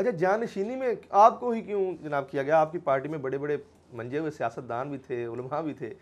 اچھا جانشینی میں آپ کو ہی کیوں جناب کیا گیا؟ آپ کی پارٹی میں بڑے بڑے منجے ہوئے سیاستدان بھی تھے، علماء بھی تھے.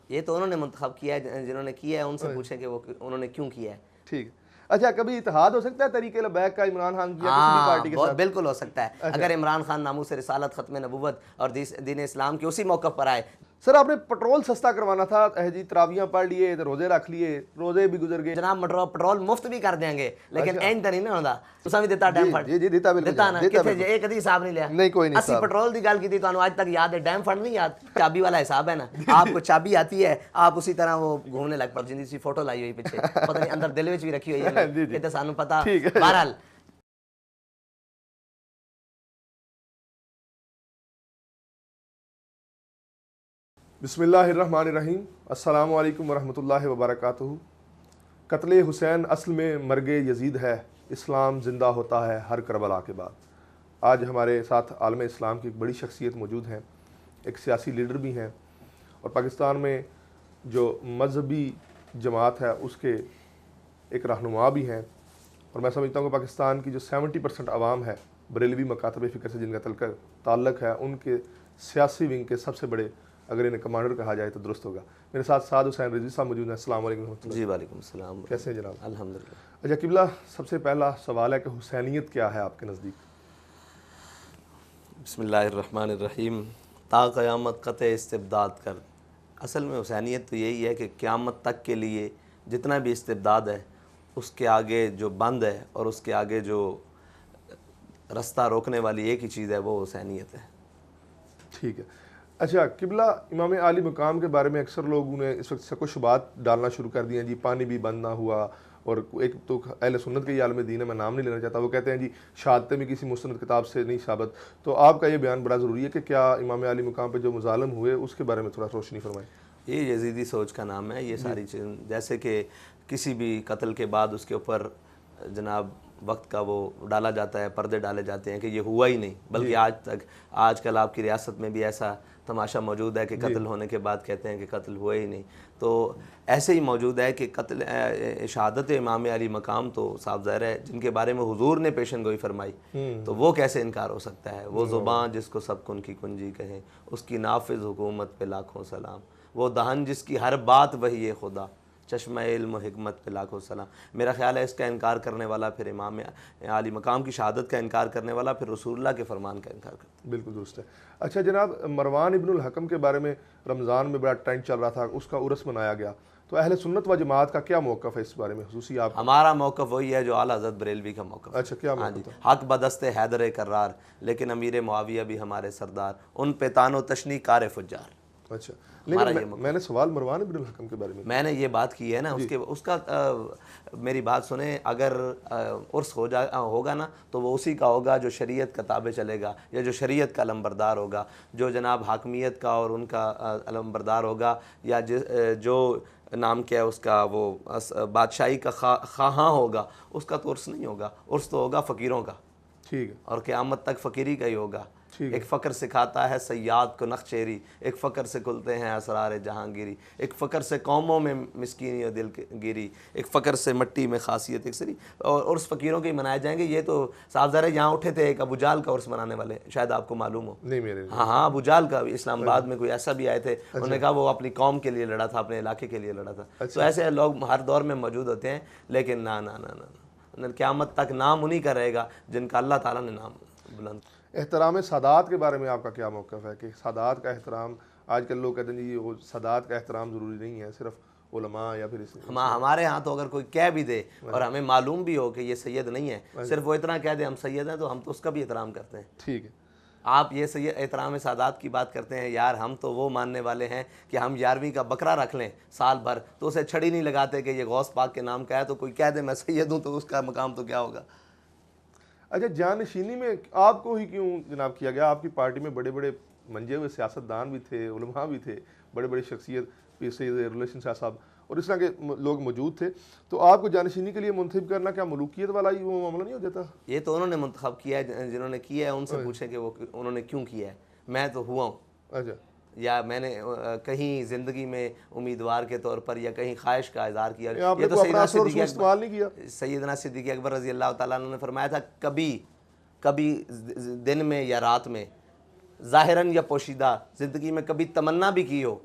یہ تو انہوں نے منتخب کیا ہے، جنہوں نے کیا ہے ان سے پوچھیں کہ وہ انہوں نے کیوں کیا ہے. ٹھیک. اچھا کبھی اتحاد ہو سکتا ہے طریق لبیک کا عمران خان کیا کسی بھی پارٹی کے ساتھ؟ بالکل ہو سکتا ہے. اگر عمران خان ناموس رسالت، ختم نبوت اور دین اسلام کے اسی موقف پر آئے. سر آپ نے پٹرول سستا کروانا تھا، جی تراویاں پڑھ لیے، روزے رکھ لیے، روزے بھی گزر گئے. جناب پٹرول مفت بھی کر دیں گے لیکن اینڈ نہیں نہ ہوتا. تساں بھی دیتا ڈیم فنڈ؟ جی دیتا بالکل دیتا نا. کتنے جی ایک ادھی حساب نہیں لیا. نہیں کوئی نہیں. اسی پٹرول دی گل کی تھی تو آج تک یاد ہے. ڈیم فنڈ نہیں یاد، چابی والا حساب ہے نا. آپ کو چابی آتی ہے آپ اسی طرح وہ گھومنے لگ پڑ. جن سی فوٹو لائی ہوئی پیچھے پتہ نہیں اندر دل وچ بھی رکھی ہوئی ہے یہ تے سانوں پتہ. بہرحال بسم اللہ الرحمن الرحیم. السلام علیکم ورحمۃ اللہ وبرکاتہ. قتل حسین اصل میں مرگ یزید ہے، اسلام زندہ ہوتا ہے ہر کربلا کے بعد. آج ہمارے ساتھ عالم اسلام کی ایک بڑی شخصیت موجود ہیں، ایک سیاسی لیڈر بھی ہیں، اور پاکستان میں جو مذہبی جماعت ہے اس کے ایک رہنما بھی ہیں. اور میں سمجھتا ہوں کہ پاکستان کی جو 70% عوام ہے بریلوی مکاتب فکر سے جن کا تعلق ہے، ان کے سیاسی ونگ کے سب سے بڑے اگر انہیں کمانڈر کہا جائے تو درست ہوگا. میرے ساتھ سعد حسین رضوی صاحب موجود ہیں. السلام علیکم ورحمۃ اللہ. جی وعلیکم السلام. کیسے ہیں جناب؟ الحمدللہ. اچھا قبلہ، سب سے پہلا سوال ہے کہ حسینیت کیا ہے آپ کے نزدیک؟ بسم اللہ الرحمن الرحیم. تا قیامت قطع استبداد کر. اصل میں حسینیت تو یہی ہے کہ قیامت تک کے لیے جتنا بھی استبداد ہے اس کے آگے جو بند ہے اور اس کے آگے جو رستہ روکنے والی ایک ہی چیز ہے وہ حسینیت ہے. ٹھیک ہے. اچھا قبلہ، امام عالی مقام کے بارے میں اکثر لوگوں نے اس وقت شک و شبہات ڈالنا شروع کر دیے ہیں. جی پانی بھی بند نہ ہوا، اور ایک تو اہل سنت کے یہ عالم دین ہے، میں نام نہیں لینا چاہتا، وہ کہتے ہیں جی شہادتیں بھی کسی مستند کتاب سے نہیں ثابت. تو آپ کا یہ بیان بڑا ضروری ہے کہ کیا امام عالی مقام پہ جو مظالم ہوئے اس کے بارے میں تھوڑا روشنی فرمائیں. یہ یزیدی سوچ کا نام ہے. یہ ساری چیز جیسے کہ کسی بھی قتل کے بعد اس کے اوپر جناب وقت کا وہ ڈالا جاتا ہے، پردے ڈالے جاتے ہیں کہ یہ ہوا ہی نہیں، بلکہ آج کل آپ کی ریاست میں بھی ایسا تماشا موجود ہے کہ قتل ہونے کے بعد کہتے ہیں کہ قتل ہوا ہی نہیں. تو ایسے ہی موجود ہے کہ قتل شہادت امام علی مقام تو صاف ظاہر ہے جن کے بارے میں حضور نے پیشن گوئی فرمائی، تو وہ کیسے انکار ہو سکتا ہے. وہ زبان جس کو سب کن کی کنجی کہیں، اس کی نافذ حکومت پہ لاکھوں سلام. وہ دہن جس کی ہر بات وہی خدا، چشمہ علم و حکمت پہ لاکھوں سلام. میرا خیال ہے اس کا انکار کرنے والا پھر امام علی مقام کی شہادت کا انکار کرنے والا پھر رسول اللہ کے فرمان کا انکار کرتا ہے. بالکل درست ہے. اچھا جناب، مروان ابن الحکم کے بارے میں رمضان میں بڑا ٹرینڈ چل رہا تھا، اس کا عرس منایا گیا، تو اہل سنت و جماعت کا کیا موقف ہے اس بارے میں خصوصی آپ؟ ہمارا موقف وہی ہے جو اعلیٰ حضرت بریلوی کا موقف. اچھا کیا موقف ہے؟ حق بدست حیدر کرار، لیکن امیر معاویہ بھی ہمارے سردار، ان پہ تان و تشنی کار فجار. اچھا لیکن میں نے سوال مروان ابن الحکم کے بارے میں نے یہ بات کی ہے نا، اس کا میری بات سنیں. اگر عرس ہوگا نا تو وہ اسی کا ہوگا جو شریعت کا تابع چلے گا، یا جو شریعت کا علمبردار ہوگا، جو جناب حاکمیت کا اور ان کا علمبردار ہوگا، یا جو نام کیا ہے اس کا وہ بادشاہی کا خواہاں ہوگا، اس کا تو عرس نہیں ہوگا. عرس تو ہوگا فقیروں کا. ٹھیک ہے. اور قیامت تک فقیری کا ہی ہوگا. ایک فقر سکھاتا ہے سیاد کو نخچیری، ایک فقر سے کھلتے ہیں اسرار جہانگیری، ایک فقر سے قوموں میں مسکینی و دل گیری، ایک فقر سے مٹی میں خاصیت ایک سری. اور عرس فقیروں کے ہی منائے جائیں گے. یہ تو صاف ظاہر ہے یہاں اٹھے تھے ایک ابو جال کا عرس منانے والے، شاید آپ کو معلوم ہو. نہیں میرے ہاں ابو جال کا اسلام آباد میں کوئی ایسا بھی آئے تھے، انہوں نے کہا وہ اپنی قوم کے لیے لڑا تھا، اپنے علاقے کے لیے لڑا تھا. تو ایسے لوگ ہر دور میں موجود ہوتے ہیں، لیکن نہ قیامت تک نام انہی کا رہے گا جن کا اللہ تعالیٰ نے نام بلند. احترام سادات کے بارے میں آپ کا کیا موقف ہے کہ سادات کا احترام؟ آج کل لوگ کہتے ہیں جی وہ سادات کا احترام ضروری نہیں ہے، صرف علماء یا پھر ہمارے ہاں تو اگر کوئی کہہ بھی دے اور ہمیں معلوم بھی ہو کہ یہ سید نہیں ہے، صرف وہ اتنا کہہ دے ہم سید ہیں، تو ہم تو اس کا بھی احترام کرتے ہیں. ٹھیک ہے. آپ یہ سید احترام سادات کی بات کرتے ہیں. یار ہم تو وہ ماننے والے ہیں کہ ہم 11ویں کا بکرا رکھ لیں سال بھر تو اسے چھڑی نہیں لگاتے کہ یہ غوث پاک کے نام کا ہے، تو کوئی کہہ دے میں سید ہوں تو اس کا مقام تو کیا ہوگا. اچھا جانشینی میں آپ کو ہی کیوں جناب کیا گیا؟ آپ کی پارٹی میں بڑے بڑے منجے ہوئے سیاستدان بھی تھے، علماء بھی تھے، بڑے بڑے شخصیت پیر سید ریلیشن شاہ صاحب اور اس طرح کے لوگ موجود تھے، تو آپ کو جانشینی کے لیے منتخب کرنا کیا ملوکیت والا ہی وہ معاملہ نہیں ہو جاتا؟ یہ تو انہوں نے منتخب کیا ہے، جنہوں نے کیا ہے ان سے پوچھیں کہ وہ انہوں نے کیوں کیا ہے. میں تو ہوا ہوں. اچھا. یا میں نے کہیں زندگی میں امیدوار کے طور پر یا کہیں خواہش کا اظہار کیا. یہ تو استعمال نہیں کیا. سیدنا صدیق اکبر رضی اللہ تعالیٰ عنہ نے فرمایا تھا کبھی کبھی دن میں یا رات میں ظاہراً یا پوشیدہ زندگی میں کبھی تمنا بھی کی ہو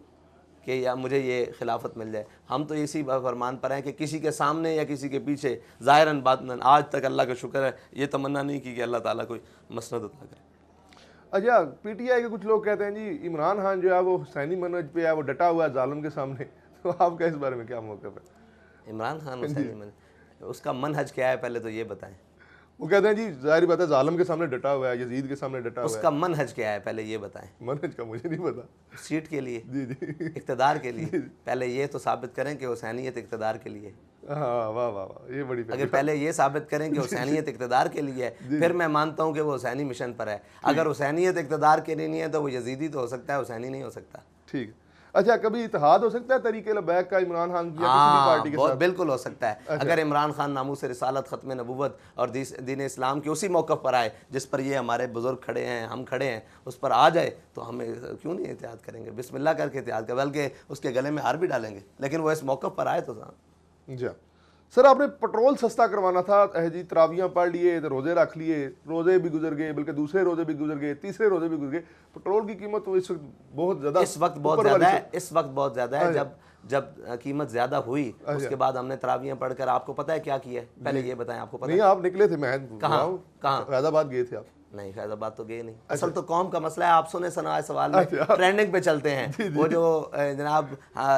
کہ یا مجھے یہ خلافت مل جائے؟ ہم تو اسی فرمان پر ہیں کہ کسی کے سامنے یا کسی کے پیچھے ظاہراً باطناً آج تک اللہ کا شکر ہے یہ تمنا نہیں کی کہ اللہ تعالیٰ کوئی مسند عطا کرے۔ اچھا، پی ٹی آئی کے کچھ لوگ کہتے ہیں جی عمران خان جو ہے وہ حسینی منہج پہ ہے، وہ ڈٹا ہوا ہے ظالم کے سامنے، تو آپ کا اس بارے میں کیا موقف ہے؟ عمران خان حسینی منہج، اس کا منہج کیا ہے پہلے تو یہ بتائیں۔ وہ کہتے ہیں جی ظاہری بات ہے ظالم کے سامنے ڈٹا ہوا ہے، یزید کے سامنے ڈٹا ہوا اس کا منہج کیا ہے پہلے یہ بتائیں۔ منہج کا مجھے نہیں پتا۔ سیٹ کے لیے، جی جی، اقتدار کے لیے، پہلے یہ تو ثابت کریں کہ حسینیت اقتدار کے لیے۔ ہاں، واہ واہ واہ، یہ بڑی اگر پہلے یہ ثابت کریں کہ حسینیت اقتدار کے لیے ہے، پھر میں مانتا ہوں کہ وہ حسینی مشن پر ہے۔ اگر حسینیت اقتدار کے لیے نہیں ہے تو وہ یزیدی تو ہو سکتا ہے، حسینی نہیں ہو سکتا۔ ٹھیک ہے۔ اچھا، کبھی اتحاد ہو سکتا ہے طریق لبیک کا عمران خان کی یا کسی بھی پارٹی کے بہت ساتھ؟ بالکل ہو سکتا ہے۔ اگر عمران خان ناموس رسالت، ختم نبوت اور دین اسلام کے اسی موقف پر آئے جس پر یہ ہمارے بزرگ کھڑے ہیں، ہم کھڑے ہیں، اس پر آ جائے تو ہمیں کیوں نہیں اتحاد کریں گے؟ بسم اللہ کر کے اتحاد کریں، بلکہ اس کے گلے میں ہار بھی ڈالیں گے، لیکن وہ اس موقف پر آئے تو جی سر، آپ نے پٹرول سستا کروانا تھا جی، تراویاں پڑھ لیے، روزے رکھ لیے، روزے بھی گزر گئے، بلکہ دوسرے روزے بھی گزر گئے، تیسرے روزے بھی گزر گئے، پٹرول کی قیمت تو اس وقت بہت زیادہ، اس وقت بہت زیادہ ہے۔ جب قیمت زیادہ ہوئی اس کے بعد ہم نے تراویاں پڑھ کر، آپ کو پتہ ہے کیا کیا ہے؟ پہلے یہ بتائیں، آپ کو پتہ ہے؟ نہیں، آپ نکلے تھے، میں کہاں؟ فیض آباد گئے تھے آپ؟ نہیں، فیض آباد تو گئے نہیں۔ اصل تو قوم کا مسئلہ ہے، آپ سنے سنائے سوال میں ٹرینڈنگ پہ چلتے ہیں، وہ جو جناب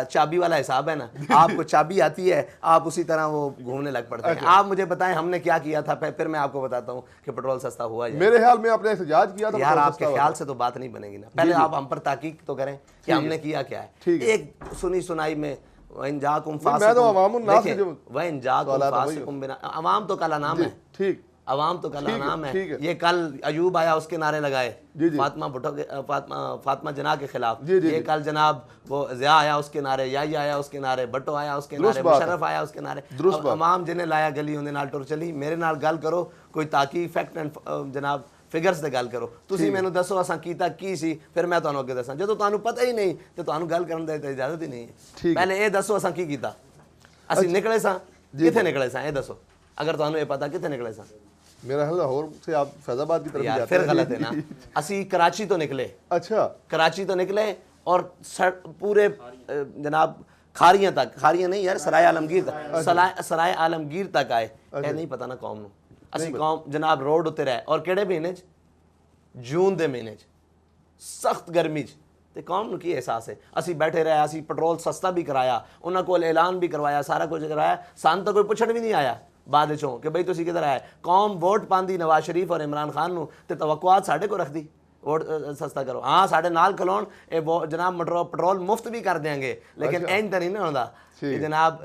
چابی والا حساب ہے نا، آپ کو چابی آتی ہے، آپ اسی طرح وہ گھومنے لگ پڑتے ہیں۔ آپ مجھے بتائیں ہم نے کیا کیا تھا، پھر میں آپ کو بتاتا ہوں کہ پٹرول سستا ہوا جائے۔ میرے خیال میں آپ نے احتجاج کیا تھا۔ یار آپ کے خیال سے تو بات نہیں بنے گی نا، پہلے آپ ہم پر تحقیق تو کریں کہ ہم نے کیا کیا ہے۔ ایک سنی سنائی میں وَإِن جَاءَكُمْ فَاسِقٌ بِنَبَإٍ، عوام تو کل انعام ہے، ٹھیک، عوام تو کل انعام ہے۔ یہ کل ایوب آیا، اس کے نعرے لگائے فاطمہ جناح کے خلاف، یہ کل جناب وہ ضیاء آیا اس کے نعرے، یائی آیا اس کے نعرے، بٹو آیا اس کے نعرے، مشرف آیا اس کے نعرے، عوام جنہیں لایا گلی انہیں نال ٹر چلی۔ میرے نال گل کرو، کوئی تحقیق، فیکٹ اینڈ جناب فگرز تے گل کرو، تسی مینوں دسو اساں کیتا کی سی، پھر میں تانوں اگے دساں۔ جدوں تانوں پتہ ہی نہیں تے تانوں گل کرن دی اجازت ہی نہیں ہے۔ پہلے اے دسو اساں کی کیتا، اسی نکلے ساں کتھے نکلے ساں، اے دسو اگر تانوں اے پتہ کتھے نکلے ساں۔ میرا خیال لاہور سے آپ فیض آباد کی طرف یار پھر غلط ہے نا، اسی کراچی تو نکلے، اچھا کراچی تو نکلے اور پورے جناب کھاریاں تک، کھاریاں نہیں یار، سرائے عالمگیر تک، سرائے عالمگیر تک آئے۔ اے نہیں پتہ نا قوم نو، اسی قوم جناب روڈ اتر ہے، اور کیڑے مہینے جون دے مہینے سخت گرمی تے قوم نو کی احساس ہے؟ اسی بیٹھے رہے، اسی پٹرول سستا بھی کرایا، انہاں کو اعلان بھی کروایا، سارا کچھ کرایا، سان تو کوئی پوچھن بھی نہیں آیا بعد چوں کہ بھئی تسی کدھر آئے۔ قوم ووٹ پاندی نواز شریف اور عمران خان نو تے توقعات ساڈے کو رکھ دی ووٹ سستا کرو۔ ہاں ساڈے نال کھلون، اے جناب پٹرول مفت بھی کر دیں گے، لیکن اینج تے نہیں نہ ہوندا کہ جناب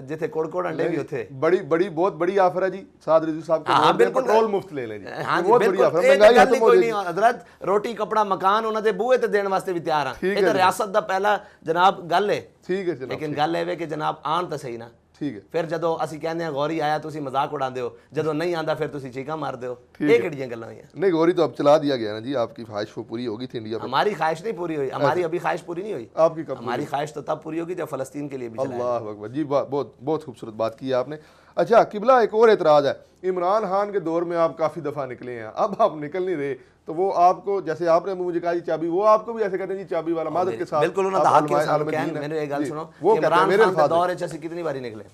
جتھے کوڑ کوڑ انڈے بھی ہوتے۔ بڑی بہت بڑی آفر ہے جی، سعد رضوی صاحب کو پٹرول مفت لے لیں جی، ہاں جی بہت بڑی بالکل، آفر ہے، مہنگائی ختم ہو جائے گی حضرت۔ روٹی کپڑا مکان انہاں دے بوئے تے دین واسطے بھی تیار ہاں، اے تے ریاست دا پہلا جناب گل ہے۔ ٹھیک ہے جناب، لیکن گل اے کہ جناب آن تے صحیح نا، ٹھیک ہے۔ پھر جدو اسی کہندے ہیں غوری آیا تسی مذاق اڑاندے ہو، جدو نہیں آندا پھر تسی چیکاں ماردے ہو۔ یہ کیڑیاں گلاں ہوئیاں؟ نہیں، غوری تو اب چلا دیا گیا نا جی، آپ کی خواہش وہ پوری ہوگی تھی انڈیا میں۔ ہماری خواہش نہیں پوری ہوئی، ہماری ابھی خواہش پوری نہیں ہوئی۔ آپ کی کب؟ ہماری خواہش تو تب پوری ہوگی جب فلسطین کے لیے بھی چلائیں۔ اللہ اکبر جی، بہت خوبصورت بات کی ہے آپ نے۔ اچھا قبلہ، ایک اور اعتراض ہے، عمران خان کے دور میں آپ کافی دفعہ نکلے ہیں، اب آپ نکل نہیں رہے، تو وہ آپ کو جیسے آپ نے مجھے کہا جی چابی، وہ آپ کو بھی ایسے کہتے ہیں جی چابی والا، معذرت کے ساتھ بالکل انہاں دا حق ہے سانوں کہن۔ میرے ایک گل سنو، عمران خان کے دور وچ اسی کتنی باری نکلے؟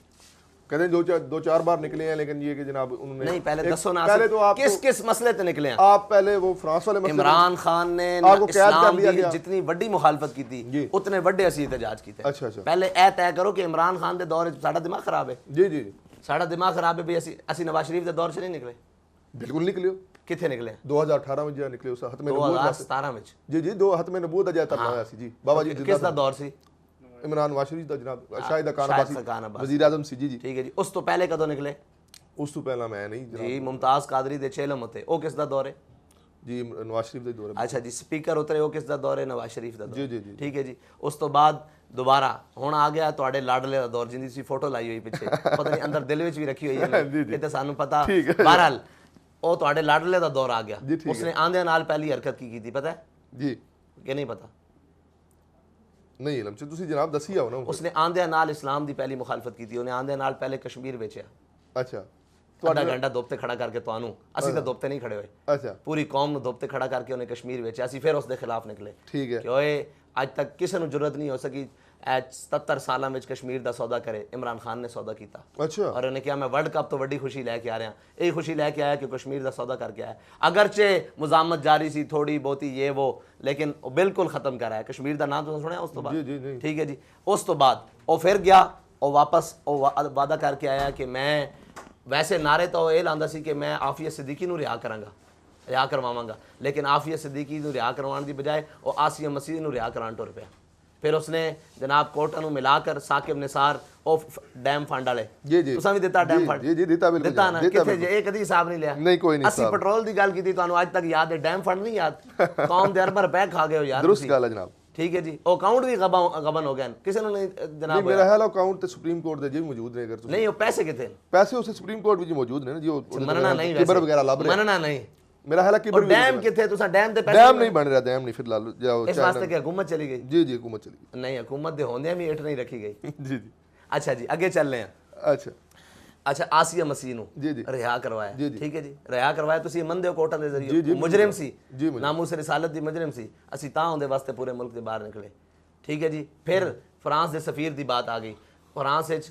کہتے ہیں دو چار بار نکلے ہیں، لیکن یہ کہ جناب انہوں نے نہیں، پہلے دسو نا کس مسئلے تے نکلے ہیں آپ؟ پہلے وہ فرانس والے مسئلے، عمران خان نے اسلام کی جتنی بڑی مخالفت کی تھی اتنے بڑے اسی احتجاج کیتے۔ اچھا اچھا، پہلے اے طے کرو کہ عمران خان دے دور ساڈا دماغ خراب ہے۔ جی جی، ساڈا دماغ خراب ہے بھی اسی نواز شریف دے دور سے نہیں نکلے؟ بالکل نکلے ہو۔ کتنے نکلے؟ 2018 میں جا نکلے، اس ختم نبوت 2017 میں جی جی، دو ختم نبوت اجا تک ہویا سی جی، بابا جی کس دا دور سی؟ عمران نواز شریف دا جناب، شاہد خان عباسی وزیر اعظم سی۔ جی جی ٹھیک ہے جی، اس تو پہلے کدوں نکلے؟ اس تو پہلا میں نہیں جی ممتاز قادری دے چیلم ہوتے، او کس دا دور ہے؟ جی نواز شریف دا دور ہے۔ اچھا جی، سپیکر اترے او کس دا دور ہے؟ نواز شریف دا دور۔ جی جی جی، ٹھیک ہے جی، اس تو بعد دوبارہ ہن آ گیا تواڈے لاڈلے دا دور، جن دی فوٹو لائی ہوئی پیچھے، پتہ نہیں اندر دل وچ بھی رکھی ہوئی ہے، یہ تے سانوں پتہ۔ بہرحال او تواڈے لاڈلے دا دور آ گیا، اس نے آندے نال پہلی حرکت کی تھی پتہ ہے جی کہ نہیں پتہ؟ نہیں علم سے تسی جناب دسی آؤ نا۔ اس نے آندے نال اسلام دی پہلی مخالفت کی تھی، انہیں آندے نال پہلے کشمیر ویچیا۔ اچھا، ਅੱਧਾ ਘੰਟਾ ਧੁੱਪ ਤੇ ਖੜਾ ਕਰਕੇ ਤੁਹਾਨੂੰ, ਅਸੀਂ ਤਾਂ ਧੁੱਪ ਤੇ ਨਹੀਂ ਖੜੇ ਹੋਏ, ਅੱਛਾ ਪੂਰੀ ਕੌਮ ਨੂੰ ਧੁੱਪ ਤੇ ਖੜਾ ਕਰਕੇ ਉਹਨੇ ਕਸ਼ਮੀਰ ਵੇਚਿਆ, ਅਸੀਂ ਫਿਰ ਉਸ ਦੇ ਖਿਲਾਫ ਨਿਕਲੇ ਠੀਕ ਹੈ ਕਿ ਓਏ ਅੱਜ ਤੱਕ ਕਿਸੇ ਨੂੰ ਜ਼ਰੂਰਤ ਨਹੀਂ ਹੋ ਸਕੀ 77 ਸਾਲਾਂ ਵਿੱਚ ਕਸ਼ਮੀਰ ਦਾ ਸੌਦਾ ਕਰੇ, ਇਮਰਾਨ ਖਾਨ ਨੇ ਸੌਦਾ ਕੀਤਾ ਅੱਛਾ ਔਰ ਉਹਨੇ ਕਿਹਾ ਮੈਂ ਵਰਲਡ ਕੱਪ ਤੋਂ ਵੱਡੀ ਖੁਸ਼ੀ ਲੈ ਕੇ ਆ ਰਿਹਾ, ਇਹ ਖੁਸ਼ੀ ਲੈ ਕੇ ਆਇਆ ਕਿ ਕشمیر ਦਾ ਸੌਦਾ ਕਰਕੇ ਆਇਆ, ਅਗਰਚੇ ਮੁਜ਼ਾਮਤ ਜਾਰੀ ਸੀ ਥੋੜੀ ਬਹੁਤੀ ਇਹ ਉਹ, ਲੇਕਿਨ ਉਹ ਬਿਲਕੁਲ ਖਤਮ ਕਰ ਆਇਆ। ਕشمیر ਦਾ ਨਾਮ ਤੁਸੀਂ ਸੁਣਿਆ ਉਸ ਤੋਂ ਬਾਅਦ? ਜੀ ਜੀ ਨਹੀਂ ਠੀਕ ਹੈ ਜੀ। ਉਸ ਤੋਂ ਬਾਅਦ ਉਹ ਫਿਰ ਗਿਆ, ਉਹ ਵਾਪਸ ਉਹ ਵਾਅਦਾ ਕਰਕੇ ਆਇਆ ਕਿ ਮੈਂ ਵੈਸੇ ਨਾਰੇ ਤਾਂ ਇਹ ਲਾਉਂਦਾ ਸੀ ਕਿ ਮੈਂ ਆਫੀਆ ਸਿੱਦੀਕੀ ਨੂੰ ਰਿਹਾ ਕਰਾਂਗਾ, ਰਿਹਾ ਕਰਵਾਵਾਂਗਾ, ਲੇਕਿਨ ਆਫੀਆ ਸਿੱਦੀਕੀ ਨੂੰ ਰਿਹਾ ਕਰਵਾਉਣ ਦੀ ਬਜਾਏ ਉਹ ਆਸੀਆ ਮਸੀਹ ਨੂੰ ਰਿਹਾ ਕਰਾਉਣ ਟੁਰ ਪਿਆ। ਫਿਰ ਉਸਨੇ ਜਨਾਬ ਕੋਟਾ ਨੂੰ ਮਿਲਾ ਕਰ ਸਾਕਿਬ ਨਿਸਾਰ ਉਹ ਡੈਮ ਫੰਡ ਵਾਲੇ ਜੀ ਜੀ ਤੁਸੀਂ ਵੀ ਦਿੱਤਾ ਡੈਮ ਫੰਡ? ਜੀ ਜੀ ਦਿੱਤਾ ਬਿਲਕੁਲ ਦਿੱਤਾ ਨਾ, ਕਿੱਥੇ ਜੇ ਇਹ ਕਦੀ ਹਿਸਾਬ ਨਹੀਂ ਲਿਆ? ਨਹੀਂ ਕੋਈ ਨਹੀਂ ਅਸੀਂ ਪੈਟਰੋਲ ਦੀ ਗੱਲ ਕੀਤੀ, ਤੁਹਾਨੂੰ ਅੱਜ ਤੱਕ ਯਾਦ ਹੈ ਡੈਮ ਫੰਡ ਨਹੀਂ ਯਾਦ? ਕੌਮ ਦੇ ਅਰਬਾਂ ਰੁਪਏ ਖਾ ਗਏ ਹੋ ਯਾਰ ਦਰੁਸਤ ਗੱਲ ਹੈ ਜਨਾਬ। ਠੀਕ ਹੈ ਜੀ। ਉਹ ਅਕਾਊਂਟ ਵੀ ਗਬਨ ਹੋ ਗਏ ਕਿਸੇ ਨੂੰ ਨਹੀਂ ਜਨਾਬ? ਮੇਰਾ ਹਾਲ ਅਕਾਊਂਟ ਤੇ ਸੁਪਰੀਮ ਕੋਰਟ ਦੇ ਜੀ ਮੌਜੂਦ ਨੇ, ਅਗਰ ਤੁਸੀਂ ਨਹੀਂ ਉਹ ਪੈਸੇ ਕਿੱਥੇ ਨੇ? ਪੈਸੇ ਉਸੇ ਸੁਪਰੀਮ ਕੋਰਟ ਵਿੱਚ ਮੌਜੂਦ ਨੇ ਜੀ, ਉਹ ਮੰਨਣਾ ਨਹੀਂ ਕਿਬਰ ਵਗੈਰਾ ਲੱਭ ਰਹੇ, ਮੰਨਣਾ ਨਹੀਂ। ਮੇਰਾ ਹਾਲ ਕਿਬਰ ਡੈਮ ਕਿੱਥੇ? ਤੁਸੀਂ ਡੈਮ ਦੇ ਪੈਸੇ ਡੈਮ ਨਹੀਂ ਬਣ ਰਿਹਾ, ਡੈਮ ਨਹੀਂ, ਫਿਰ ਲਾ ਲਓ ਜਾਓ ਇਸ ਵਾਸਤੇ ਕਿ ਹਕੂਮਤ ਚਲੀ ਗਈ? ਜੀ ਜੀ ਹਕੂਮਤ ਚਲੀ ਗਈ। ਨਹੀਂ, ਹਕੂਮਤ ਦੇ ਹੁੰਦਿਆਂ ਵੀ ਏਟ ਨਹੀਂ ਰੱਖੀ ਗਈ। ਜੀ ਜੀ ਅੱਛਾ ਜੀ, ਅੱਗੇ ਚੱਲ ਰਹੇ ਹਾਂ। ਅੱਛਾ ਆਸੀਆ ਮਸੀਹ ਨੂੰ ਰਿਹਾ ਕਰਵਾਇਆ, ਠੀਕ ਹੈ ਜੀ, ਰਿਹਾ ਕਰਵਾਇਆ। ਤੁਸੀਂ ਮੰਨਦੇ ਹੋ ਕੋਟਾ ਦੇ ਜ਼ਰੀਏ ਮੁਜਰਮ ਸੀ, ਨਾਮੂਸ ਰਿਸਾਲਤ ਦੀ ਮੁਜਰਮ ਸੀ, ਅਸੀਂ ਤਾਂ ਉਹਦੇ ਵਾਸਤੇ ਪੂਰੇ ਮੁਲਕ ਦੇ ਬਾਹਰ ਨਿਕਲੇ। ਠੀਕ ਹੈ ਜੀ। ਫਿਰ ਫਰਾਂਸ ਦੇ ਸਫੀਰ ਦੀ ਬਾਤ ਆ ਗਈ, ਫਰਾਂਸ ਵਿੱਚ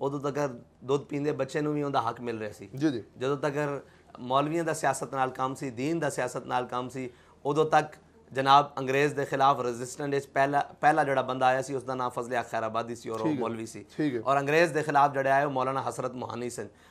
ਉਦੋਂ ਤੱਕ ਦੁੱਧ ਪੀਂਦੇ ਬੱਚੇ ਨੂੰ ਵੀ ਉਹਦਾ ਹੱਕ ਮਿਲ ਰਿਹਾ ਸੀ। ਜੀ ਜੀ ਜਦੋਂ ਤੱਕ ਮੌਲਵੀਆਂ ਦਾ ਸਿਆਸਤ ਨਾਲ ਕੰਮ ਸੀ, ਦੀਨ ਦਾ ਸਿਆਸਤ ਨਾਲ ਕੰਮ ਸੀ, ਉਦੋਂ ਤੱਕ ਜਨਾਬ ਅੰਗਰੇਜ਼ ਦੇ ਖਿਲਾਫ ਰੈਜ਼ਿਸਟੈਂਟ ਵਿੱਚ ਪਹਿਲਾ ਜਿਹੜਾ ਬੰਦਾ ਆਇਆ ਸੀ ਉਸਦਾ ਨਾਮ ਫਜ਼ਲ ਖੈਰਾਬਾਦੀ ਸੀ ਔਰ ਉਹ ਮੌਲਵੀ ਸੀ। ਔਰ ਅੰਗਰੇਜ਼ ਦੇ ਖਿਲਾਫ ਜਿਹੜੇ ਆਏ ਉਹ ਮੌਲਾਨਾ ਹਸਰਤ ਮੁਹਾਨੀ ਸਨ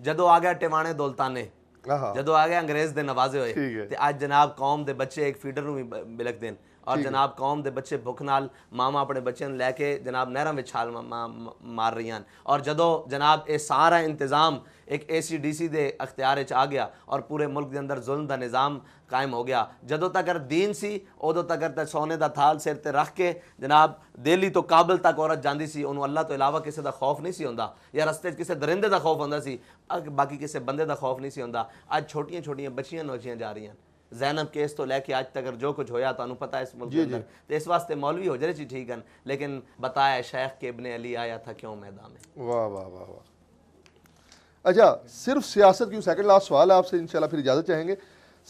ਜਦੋਂ ਆ ਗਿਆ ਟਿਵਾਣੇ ਦੁਲਤਾਨੇ, ਜਦੋਂ ਆ ਗਏ ਅੰਗਰੇਜ਼ ਦੇ ਨਵਾਜ਼ੇ ਹੋਏ, ਤੇ ਅੱਜ ਜਨਾਬ ਕੌਮ ਦੇ ਬੱਚੇ ਇੱਕ ਫੀਡਰ ਨੂੰ ਵੀ ਬਿਲਕ ਦੇਣ ਔਰ ਜਨਾਬ ਕੌਮ ਦੇ ਬੱਚੇ ਭੁੱਖ ਨਾਲ ਮਾਵਾਂ ਆਪਣੇ ਬੱਚਿਆਂ ਨੂੰ ਲੈ ਕੇ ਜਨਾਬ ਨਹਿਰਾਂ ਵਿੱਚ ਛਾਲ ਮਾਰ ਰਹੀਆਂ ਹਨ। ਔਰ ਜਦੋਂ ਜਨਾਬ ਇਹ ਸਾਰਾ ਇੰਤਜ਼ਾਮ ਇੱਕ ACDC ਦੇ ਅਖਤਿਆਰ ਵਿੱਚ ਆ ਗਿਆ ਔਰ ਪੂਰੇ ਮੁਲਕ ਦੇ ਅੰਦਰ ਜ਼ੁਲਮ ਦਾ ਨਿਜ਼ਾਮ ਕਾਇਮ ਹੋ ਗਿਆ। ਜਦੋਂ ਤੱਕ ਦੀਨ ਸੀ ਉਦੋਂ ਤੱਕ ਤਾਂ ਸੋਨੇ ਦਾ ਥਾਲ ਸਿਰ ਤੇ ਰੱਖ ਕੇ ਜਨਾਬ ਦਿੱਲੀ ਤੋਂ ਕਾਬਲ ਤੱਕ ਔਰਤ ਜਾਂਦੀ ਸੀ, ਉਹਨੂੰ ਅੱਲਾਹ ਤੋਂ ਇਲਾਵਾ ਕਿਸੇ ਦਾ ਖੌਫ ਨਹੀਂ ਸੀ ਹੁੰਦਾ, ਜਾਂ ਰਸਤੇ 'ਚ ਕਿਸੇ ਦਰਿੰਦੇ ਦਾ ਖੌਫ ਹੁੰਦਾ ਸੀ, ਬਾਕੀ ਕਿਸੇ ਬੰਦੇ ਦਾ ਖੌਫ ਨਹੀਂ ਸੀ ਹੁੰਦਾ। ਅੱਜ ਛੋਟੀਆਂ ਛੋਟੀਆਂ ਬੱਚੀਆਂ ਨੌਚੀਆਂ ਜਾ ਰਹੀਆਂ। ਜ਼ੈਨਬ ਕੇس تو لے کے آج تک جو کچھ ہویا تو انہوں پتہ ہے اس ملک کے اندر، تو اس واسطے مولوی ہو جائے چی ٹھیک ہے، لیکن بتایا شیخ کہ ابن علی آیا تھا کیوں میدان میں۔ واہ واہ واہ واہ۔ اچھا صرف سیاست کیوں، سیکنڈ لاسٹ سوال ہے آپ سے انشاءاللہ پھر اجازت چاہیں گے،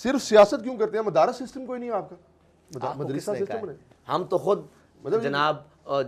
صرف سیاست کیوں کرتے ہیں؟ مدارس سسٹم کوئی نہیں ہے آپ کا؟ مدرسہ سسٹم نہیں؟ ہم تو خود جناب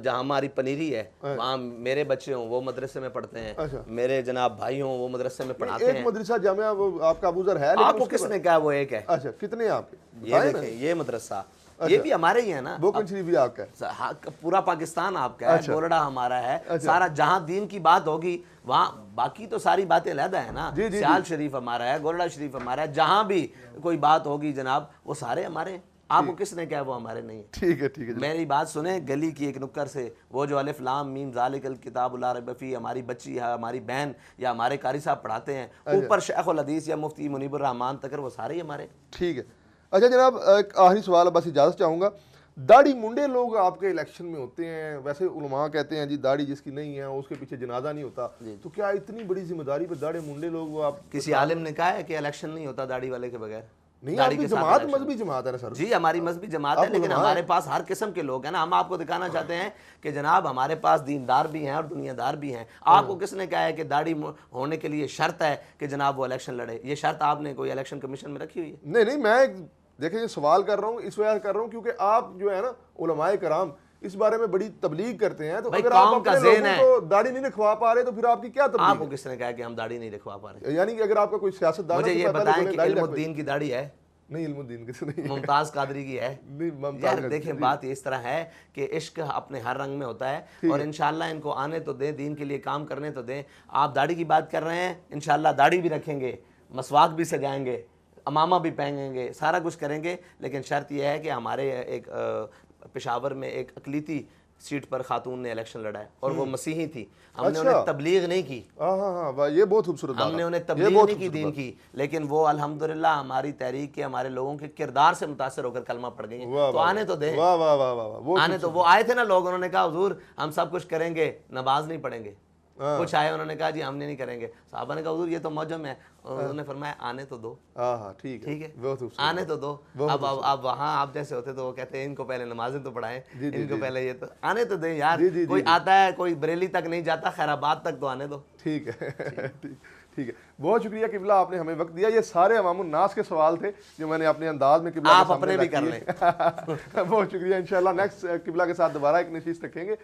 جہاں ہماری پنیری ہے وہاں میرے بچے ہوں وہ مدرسے میں پڑھتے ہیں، میرے جناب بھائی ہوں وہ مدرسے میں پڑھاتے ہیں۔ ایک مدرسہ جامعہ وہ آپ کا ابوذر ہے، آپ کو کس نے کہا وہ ایک ہے؟ اچھا کتنے ہیں آپ کے؟ یہ دیکھیں یہ مدرسہ یہ بھی ہمارے ہی ہے نا، بوکن شریف بھی آپ کا ہے، پورا پاکستان آپ کا ہے، گولڑا ہمارا ہے، سارا جہاں دین کی بات ہوگی وہاں، باقی تو ساری باتیں علیحدہ ہیں نا، سیال شریف ہمارا ہے، گولڑا شریف ہمارا ہے، جہاں بھی کوئی بات ہوگی جناب وہ سارے ہمارے ہیں۔ آپ کو کس نے کہا وہ ہمارے نہیں ہیں؟ ٹھیک ہے ٹھیک ہے۔ میری بات سنیں، گلی کی ایک نکر سے وہ جو الف لام میم ذالک الکتاب لا ریب فیہ ہماری بچی ہے، ہماری بہن یا ہمارے قاری صاحب پڑھاتے ہیں، اوپر شیخ الحدیث یا مفتی منیب الرحمان تک وہ سارے ہی ہمارے۔ ٹھیک ہے۔ اچھا جناب ایک آخری سوال بس اجازت چاہوں گا، داڑھی منڈے لوگ آپ کے الیکشن میں ہوتے ہیں، ویسے علماء کہتے ہیں جی داڑھی جس کی نہیں ہے اس کے پیچھے جنازہ نہیں ہوتا، تو کیا اتنی بڑی ذمہ داری پہ داڑھی منڈے لوگ وہ آپ کسی عالم نے کہا ہے کہ الیکشن نہیں ہوتا داڑھی والے کے بغیر؟ نہیں، آپ کی جماعت مذہبی جماعت ہے نا سر؟ جی ہماری مذہبی جماعت ہے، لیکن ہمارے پاس ہر قسم کے لوگ ہیں نا، ہم آپ کو دکھانا چاہتے ہیں کہ جناب ہمارے پاس دیندار بھی ہیں اور دنیا دار بھی ہیں۔ آپ کو کس نے کہا ہے کہ داڑھی ہونے کے لیے شرط ہے کہ جناب وہ الیکشن لڑے؟ یہ شرط آپ نے کوئی الیکشن کمیشن میں رکھی ہوئی ہے؟ نہیں، میں دیکھیں یہ سوال کر رہا ہوں اس وجہ کر رہا ہوں کیونکہ آپ جو ہے نا علماء کرام اس بارے میں بڑی تبلیغ کرتے ہیں، تو اگر آپ اپنے لوگوں کو داڑھی نہیں رکھوا پا رہے تو پھر آپ کی کیا تبلیغ؟ آپ کو کس نے کہا کہ ہم داڑھی نہیں رکھوا پا رہے؟ یعنی کہ اگر آپ کا کوئی سیاست دان، مجھے یہ بتائیں کہ علم الدین کی داڑھی ہے؟ نہیں، علم الدین کی نہیں، ممتاز قادری کی ہے؟ یار دیکھیں بات اس طرح ہے کہ عشق اپنے ہر رنگ میں ہوتا ہے، اور انشاءاللہ ان کو آنے تو دیں، دین کے لیے کام کرنے تو دیں۔ آپ داڑھی کی بات کر رہے ہیں، انشاءاللہ داڑھی بھی رکھیں گے، مسواک بھی سجائیں گے، امامہ بھی پہنیں گے، سارا کچھ کریں گے، لیکن شرط یہ ہے کہ ہمارے ایک پشاور میں ایک اقلیتی سیٹ پر خاتون نے الیکشن لڑا ہے اور وہ مسیحی تھی، ہم نے انہیں تبلیغ نہیں کی، ہاں یہ بہت خوبصورت، ہم نے انہیں تبلیغ نہیں کی دین کی، لیکن وہ الحمدللہ ہماری تحریک کے ہمارے لوگوں کے کردار سے متاثر ہو کر کلمہ پڑھ گئی ہیں، تو آنے تو دیں، آنے تو وہ آئے تھے نا لوگ، انہوں نے کہا حضور ہم سب کچھ کریں گے نماز نہیں پڑھیں گے، کچھ آئے انہوں نے کہا جی ہم نہیں کریں گے، صحابہ نے کہا حضور یہ تو موجم ہے، انہوں نے فرمایا آنے تو دو، ٹھیک ہے آنے تو دو۔ اب وہاں آپ جیسے ہوتے تو وہ کہتے ہیں ان کو پہلے نمازیں تو پڑھائیں، ان کو پہلے یہ تو آنے تو دیں یار، کوئی آتا ہے کوئی بریلی تک نہیں جاتا، خیر آباد تک تو آنے دو۔ ٹھیک ہے ٹھیک ہے، بہت شکریہ قبلہ، آپ نے ہمیں وقت دیا۔ یہ سارے عوام الناس کے سوال تھے جو میں نے اپنے انداز میں قبلہ آپ اپنے بھی کر لیں۔ بہت شکریہ، انشاءاللہ نیکسٹ قبلہ کے ساتھ دوبارہ ایک نشست رکھیں گے۔